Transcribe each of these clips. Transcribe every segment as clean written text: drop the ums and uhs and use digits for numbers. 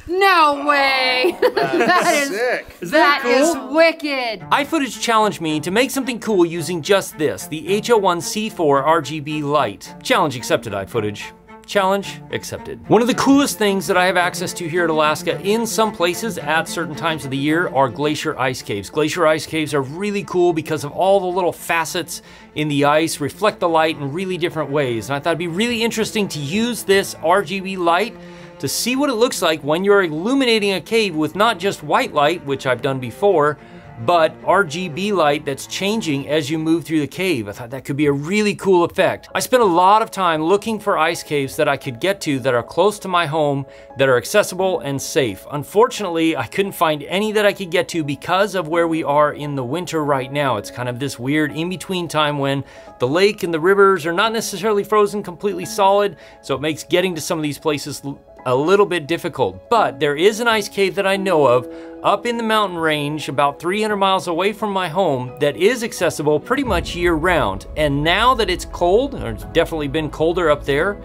No way! That's sick. That is wicked. iFootage challenged me to make something cool using just this, the HL1 C4 RGB light. Challenge accepted, iFootage. Challenge accepted. One of the coolest things that I have access to here at Alaska in some places at certain times of the year are glacier ice caves. Glacier ice caves are really cool because of all the little facets in the ice, reflect the light in really different ways. And I thought it'd be really interesting to use this RGB light to see what it looks like when you're illuminating a cave with not just white light, which I've done before, but RGB light that's changing as you move through the cave. I thought that could be a really cool effect. I spent a lot of time looking for ice caves that I could get to that are close to my home, that are accessible and safe. Unfortunately, I couldn't find any that I could get to because of where we are in the winter right now. It's kind of this weird in-between time when the lake and the rivers are not necessarily frozen completely solid, so it makes getting to some of these places a little bit difficult. But there is an ice cave that I know of up in the mountain range about 300 miles away from my home that is accessible pretty much year round. And now that it's cold, or it's definitely been colder up there,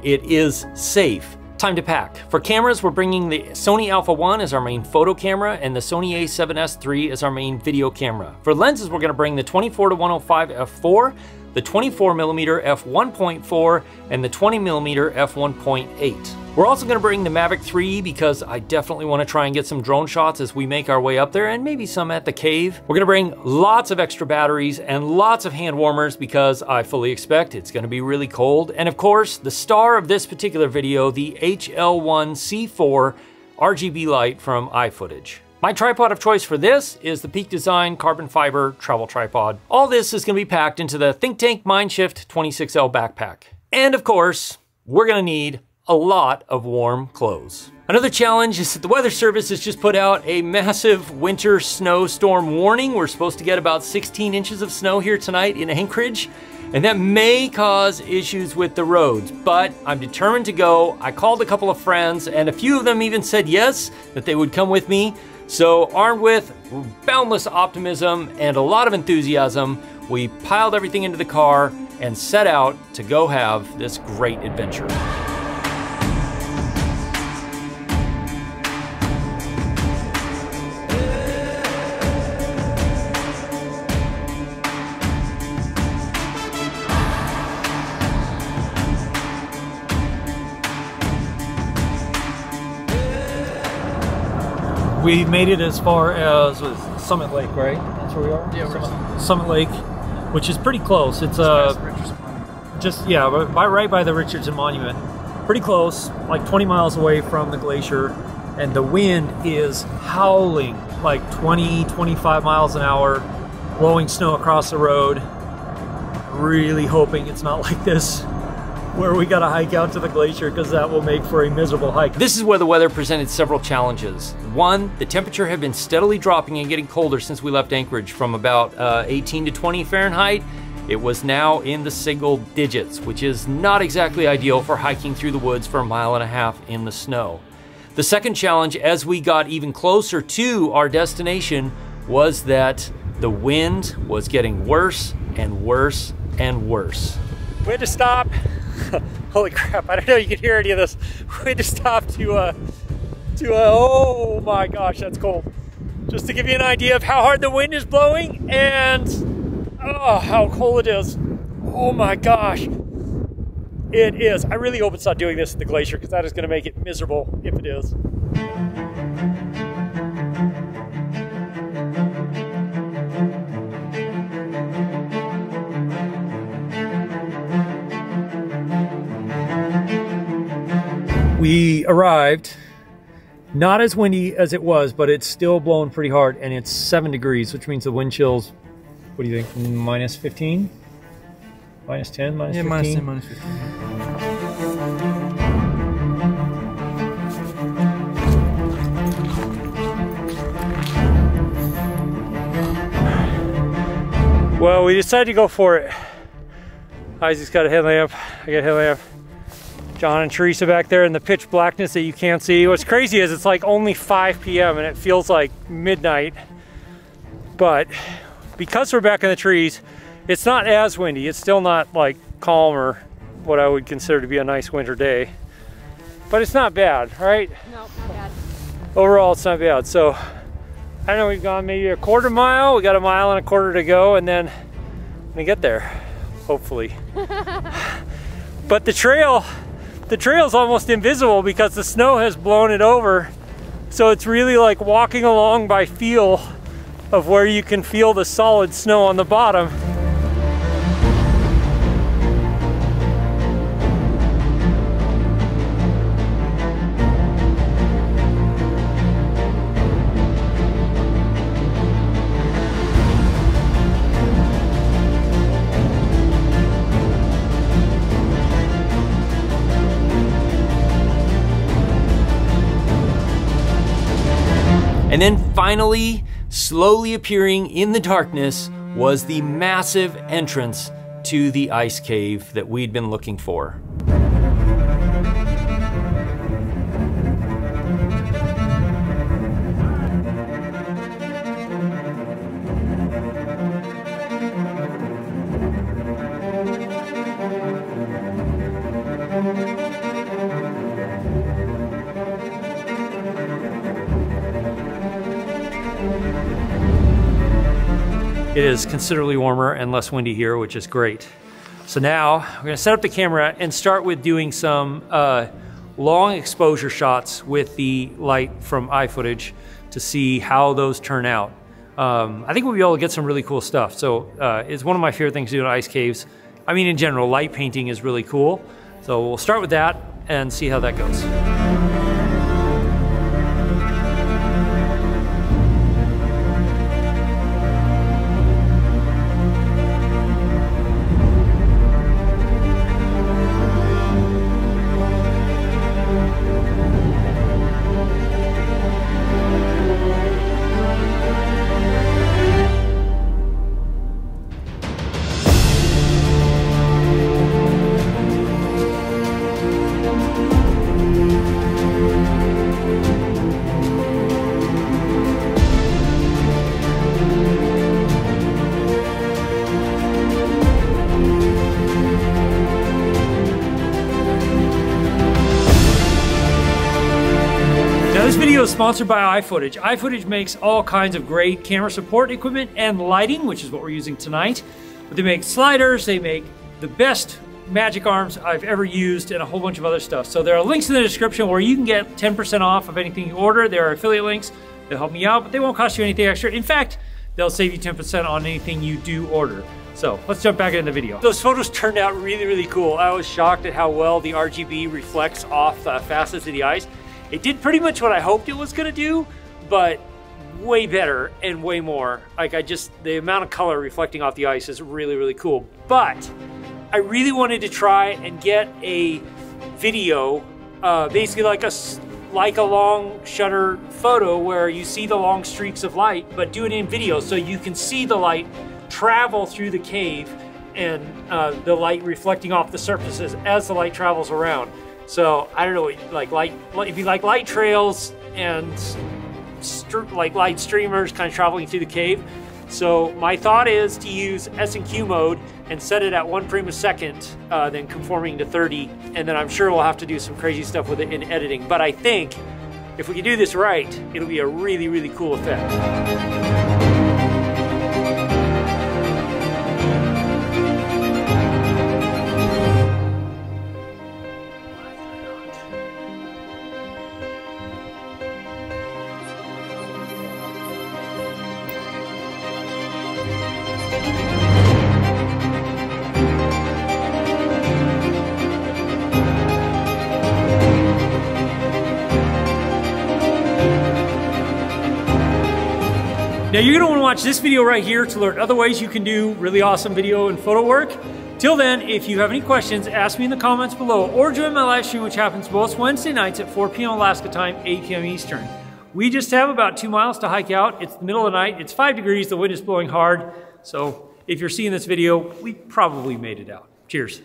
it is safe. Time to pack. For cameras, we're bringing the Sony Alpha 1 as our main photo camera and the Sony a7S III as our main video camera. For lenses, we're gonna bring the 24-105 f4, the 24mm f1.4, and the 20mm f1.8. We're also gonna bring the Mavic 3 because I definitely wanna try and get some drone shots as we make our way up there and maybe some at the cave. We're gonna bring lots of extra batteries and lots of hand warmers because I fully expect it's gonna be really cold. And of course, the star of this particular video, the HL1 C4 RGB light from iFootage. My tripod of choice for this is the Peak Design carbon fiber travel tripod. All this is gonna be packed into the Think Tank Mindshift 26L backpack. And of course, we're gonna need a lot of warm clothes. Another challenge is that the Weather Service has just put out a massive winter snowstorm warning. We're supposed to get about 16 inches of snow here tonight in Anchorage, and that may cause issues with the roads, but I'm determined to go. I called a couple of friends, and a few of them even said yes, that they would come with me. So armed with boundless optimism and a lot of enthusiasm, we piled everything into the car and set out to go have this great adventure. We made it as far as Summit Lake, right? That's where we are? Yeah, Summit Lake, which is pretty close. It's just, yeah, right by the Richardson Monument. Pretty close, like 20 miles away from the glacier. And the wind is howling, like 20, 25 miles an hour, blowing snow across the road. Really hoping it's not like this where we gotta hike out to the glacier, because that will make for a miserable hike. This is where the weather presented several challenges. One, the temperature had been steadily dropping and getting colder since we left Anchorage from about 18 to 20 Fahrenheit. It was now in the single digits, which is not exactly ideal for hiking through the woods for 1.5 miles in the snow. The second challenge, as we got even closer to our destination, was that the wind was getting worse and worse and worse. We had to stop. Holy crap, I don't know if you can hear any of this. We had to stop to oh my gosh, that's cold. Just to give you an idea of how hard the wind is blowing and oh, how cold it is. Oh my gosh. It is. I really hope it's not doing this at the glacier, because that is going to make it miserable if it is. We arrived, not as windy as it was, but it's still blowing pretty hard, and it's 7 degrees, which means the wind chill's, what do you think, minus 15? Minus 10, minus 15? Minus 10, minus 15. Well, we decided to go for it. Isaac's got a headlamp, I got a headlamp. John and Teresa back there in the pitch blackness that you can't see. What's crazy is it's like only 5 p.m. and it feels like midnight. But because we're back in the trees, it's not as windy. It's still not like calm or what I would consider to be a nice winter day. But it's not bad, right? No, not bad. overall it's not bad. So I don't know, we've gone maybe a quarter mile. We got a mile and a quarter to go, and then we get there, hopefully. But the trail's almost invisible because the snow has blown it over. So it's really like walking along by feel of where you can feel the solid snow on the bottom. And then finally, slowly appearing in the darkness, was the massive entrance to the ice cave that we'd been looking for. It is considerably warmer and less windy here, which is great. So now we're gonna set up the camera and start with doing some long exposure shots with the light from iFootage to see how those turn out. I think we'll be able to get some really cool stuff. So it's one of my favorite things to do in ice caves. I mean, in general, light painting is really cool. So we'll start with that and see how that goes. This video is sponsored by iFootage. iFootage makes all kinds of great camera support equipment and lighting, which is what we're using tonight. But they make sliders, they make the best magic arms I've ever used, and a whole bunch of other stuff. So there are links in the description where you can get 10% off of anything you order. There are affiliate links. They'll help me out, but they won't cost you anything extra. In fact, they'll save you 10% on anything you do order. So let's jump back into the video. Those photos turned out really, really cool. I was shocked at how well the RGB reflects off the facets of the ice. It did pretty much what I hoped it was gonna do, but way better and way more. Like the amount of color reflecting off the ice is really, really cool. But I really wanted to try and get a video, basically like a long shutter photo where you see the long streaks of light, but do it in video so you can see the light travel through the cave and the light reflecting off the surfaces as the light travels around. So I don't know, if you like light trails and like light streamers kind of traveling through the cave. So my thought is to use S&Q mode and set it at 1 frame a second, then conforming to 30. And then I'm sure we'll have to do some crazy stuff with it in editing. But I think if we can do this right, it'll be a really, really cool effect. Now you're gonna wanna watch this video right here to learn other ways you can do really awesome video and photo work. Till then, if you have any questions, ask me in the comments below or join my live stream, which happens most Wednesday nights at 4 p.m. Alaska time, 8 p.m. Eastern. We just have about 2 miles to hike out. It's the middle of the night, it's 5 degrees, the wind is blowing hard. So if you're seeing this video, we probably made it out. Cheers.